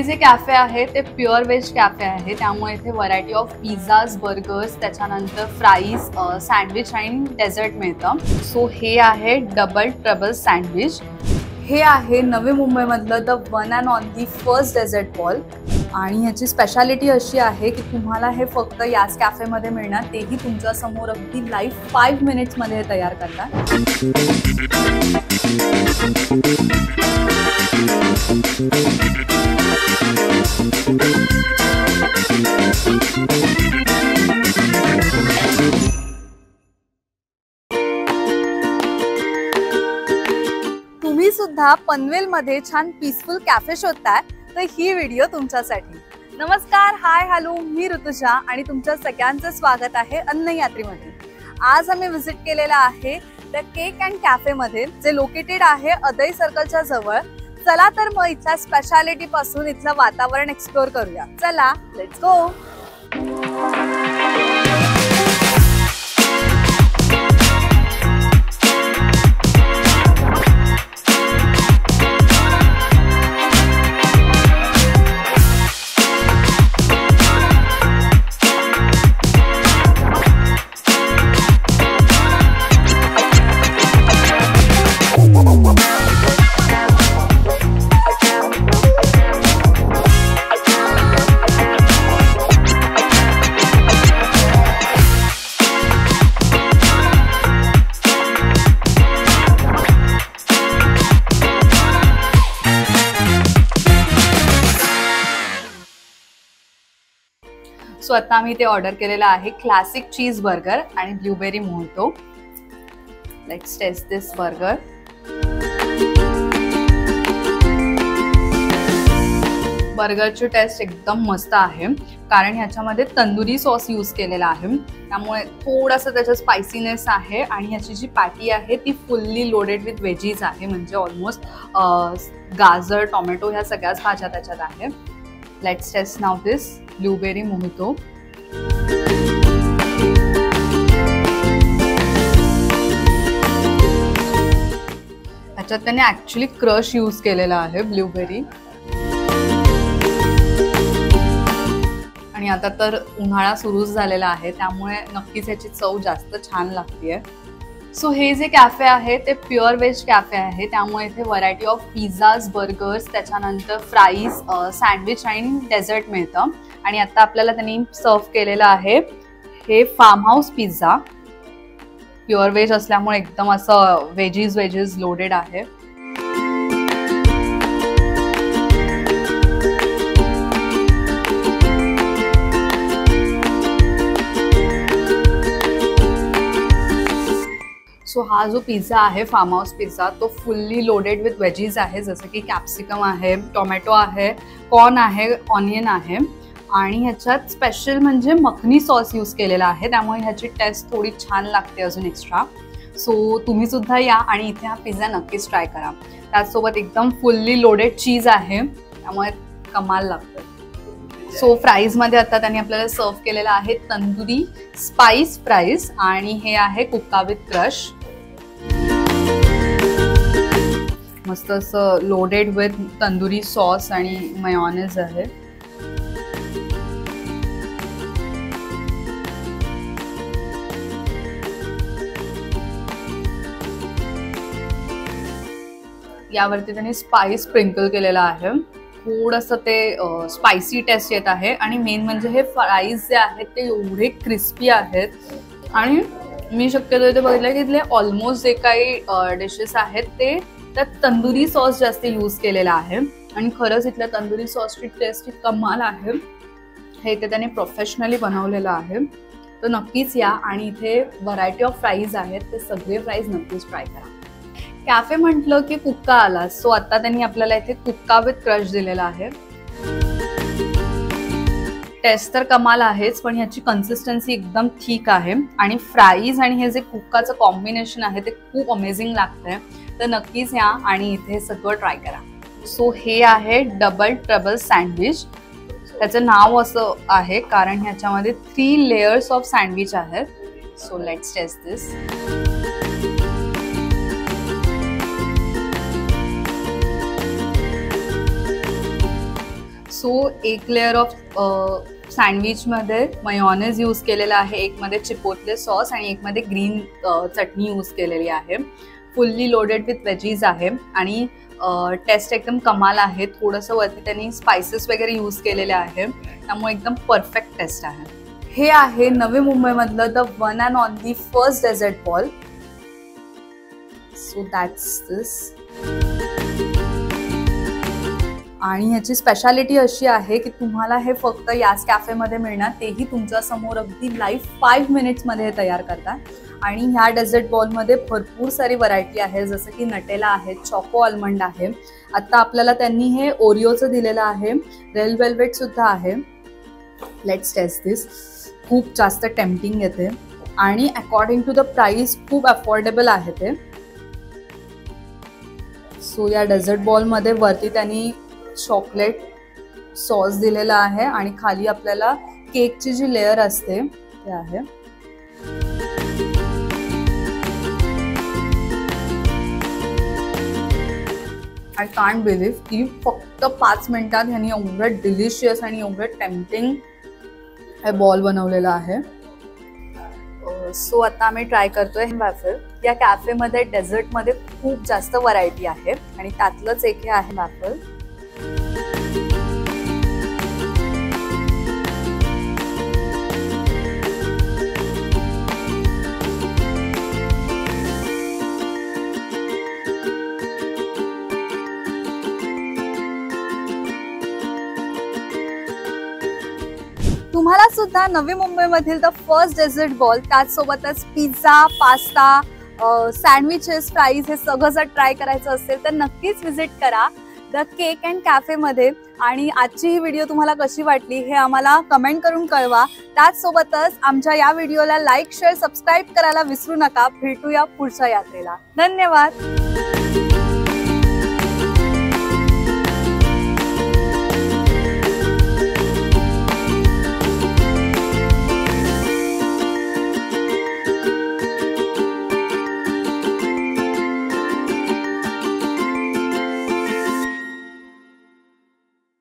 जे cafe आहे ते pure veg cafe आहे, त्यामुळे इथे व्हरायटी ऑफ पिझ्झाज, बर्गर्स, त्याच्यानंतर फ्राईज, सँडविच आणि डेझर्ट मिळतं. सो हे आहे डबल ट्रबल सँडविच. हे आहे नवी मुंबईमधलं the one and only first dessert bowl. आणि ह्याची स्पेशालिटी अशी आहे की तुम्हाला हे फक्त याच कॅफेमध्ये मिळणार, तेही तुमच्या समोर अगदी लाईव्ह 5 मिनिट्समध्ये हे तयार करतात. तुम्ही सुद्धा पनवेलमध्ये छान पीसफुल कॅफे शोधताय तर ही व्हिडिओ तुमच्यासाठी. नमस्कार, हाय, हॅलो, मी ऋतुजा आणि तुमच्या सगळ्यांचं स्वागत आहे अन्न यात्रेमध्ये. आज आम्ही व्हिजिट केलेला आहे द केक अँड कॅफे मध्ये, जे लोकेटेड आहे अदई सर्कलच्या जवळ. चला तर मग इथल्या स्पेशालिटी पासून इथलं वातावरण एक्सप्लोर करूया. चला, लेट्स गो. सो आता आम्ही ते ऑर्डर केलेलं आहे क्लासिक चीज बर्गर आणि blueberry mojito. Let's test this burger. बर्गरची टेस्ट एकदम मस्त आहे, कारण ह्याच्यामध्ये तंदुरी सॉस यूज केलेला आहे, त्यामुळे थोडासा त्याचा स्पायसीनेस आहे. आणि ह्याची जी पॅटी आहे ती फुल्ली लोडेड विथ व्हेजीज आहे, म्हणजे ऑलमोस्ट गाजर, टोमॅटो ह्या सगळ्याच भाज्या त्याच्यात आहे. Let's test now this blueberry mojito. ह्याच्यात त्याने ऍक्च्युली क्रश यूज केलेला आहे ब्लूबेरी. आणि आता तर उन्हाळा सुरूच झालेला आहे, त्यामुळे नक्कीच ह्याची चव जास्त छान लागतेय. सो हे जे कॅफे आहे ते प्युअर व्हेज कॅफे आहे, त्यामुळे इथे व्हरायटी ऑफ पिझ्झाज, बर्गर्स, त्याच्यानंतर फ्राईज, सँडविच आणि डेझर्ट मिळतं. आणि आता आपल्याला त्यांनी सर्व केलेलं आहे हे farm house pizza. Pure veg असल्यामुळे एकदम असं व्हेजीज लोडेड आहे. सो हा जो पिझ्झा आहे फार्म हाऊस पिझ्झा, तो फुल्ली लोडेड विथ व्हेजीज आहे, जसं की कॅप्सिकम आहे, टोमॅटो आहे, कॉर्न आहे, ऑनियन आहे. आणि ह्याच्यात स्पेशल म्हणजे मखनी सॉस यूज केलेला आहे, त्यामुळे ह्याची टेस्ट थोडी छान लागते अजून एक्स्ट्रा. सो तुम्ही सुद्धा या आणि इथे हा पिझ्झा नक्कीच ट्राय करा. त्याचसोबत एकदम फुल्ली लोडेड चीज आहे, त्यामुळे कमाल लागतं. सो फ्राईजमध्ये आता त्यांनी आपल्याला सर्व केलेला आहे तंदुरी स्पाइस फ्राईज, आणि हे आहे कुक्का विथ क्रश. मस्त असं लोडेड विथ तंदुरी सॉस आणि मेयोनेज आहे. यावरती त्यांनी स्पाइस स्प्रिंकल केलेला आहे. थोडंसं ते स्पायसी टेस्ट येत आहे. आणि मेन म्हणजे हे फ्राईज जे आहेत ते एवढे क्रिस्पी आहेत. आणि मी शक्यतो इथे बघितलं की इथले ऑलमोस्ट जे काही डिशेस आहेत ते त्यात तंदुरी सॉस जास्त यूज केलेला आहे. आणि खरंच इथल्या तंदुरी सॉसची टेस्ट कमाल आहे. हे इथे त्याने प्रोफेशनली बनवलेलं आहे. तर नक्कीच या आणि इथे व्हरायटी ऑफ फ्राईज आहेत, ते सगळे फ्राईज नक्कीच ट्राय करा. कॅफे म्हटलं की कुक्का आला. सो आता त्यांनी आपल्याला इथे कुक्का विथ क्रश दिलेला आहे. टेस्ट तर कमाल आहेच, पण ह्याची कन्सिस्टन्सी एकदम ठीक आहे. आणि फ्राईज आणि हे जे कुक्काचं कॉम्बिनेशन आहे ते खूप अमेझिंग लागतंय. तर नक्कीच या आणि इथे सगळं ट्राय करा. सो हे आहे डबल ट्रबल सँडविच. त्याचं नाव असं आहे कारण ह्याच्यामध्ये 3 लेयर्स ऑफ सँडविच आहेत. So let's test this. So so एक लेअर ऑफ सँडविचमध्ये मयोनेज यूज केलेला आहे, एकमध्ये चिपोटले सॉस आणि एकमध्ये ग्रीन चटणी यूज केलेली आहे. फुल्ली लोडेड विथ वेजीज आहे आणि टेस्ट एकदम कमाल आहे. थोडंसं वरती त्यांनी स्पायसेस वगैरे यूज केलेले आहे, त्यामुळे एकदम परफेक्ट टेस्ट आहे. हे आहे नवी मुंबईमधलं the one and only first dessert bowl. So that's this. आणि ह्याची स्पेशालिटी अशी आहे की तुम्हाला हे फक्त याच कॅफेमध्ये मिळणार, तेही तुमच्या समोर अगदी लाईव्ह 5 मिनिट्समध्ये हे तयार करतात. आणि ह्या डेझर्ट बॉलमध्ये भरपूर सारी व्हरायटी आहे, जसं की नटेला आहे, चॉको आल्मंड आहे. आता आपल्याला त्यांनी हे ओरिओचं दिलेलं आहे, रेड वेल्वेट सुद्धा आहे. Let's test this. खूप जास्त टेम्पटिंग येते आणि अकॉर्डिंग टू द प्राइस खूप अफोर्डेबल आहे ते. सो या डेझर्ट बॉलमध्ये वरती त्यांनी चॉकलेट सॉस दिलेला आहे आणि खाली आपल्याला केकची जी लेयर असते ते आहे. आय कांट बिलीव्ह की फक्त 5 मिनिटात ह्यांनी एवढं डिलिशियस आणि एवढं टेम्पटिंग हे बॉल बनवलेला आहे. सो आता आम्ही ट्राय करतोय हे वॅफल. या कॅफेमध्ये डेझर्टमध्ये खूप जास्त व्हरायटी आहे आणि त्यातलंच एक हे आहे वॅफल. तुम्हाला सुद्धा नवी मुंबईमधील द फर्स्ट डेझर्ट बॉल, त्याचसोबतच पिझ्झा, पास्ता, सँडविचेस, फ्राईज हे सगळं जर ट्राय करायचं असेल तर नक्कीच व्हिजिट करा द केक अँड कॅफेमध्ये. आणि आजची ही व्हिडिओ तुम्हाला कशी वाटली हे आम्हाला कमेंट करून कळवा. त्याचसोबतच आमच्या या व्हिडिओला लाईक, शेअर, सबस्क्राईब करायला विसरू नका. भेटूया पुढच्या यात्रेला. धन्यवाद.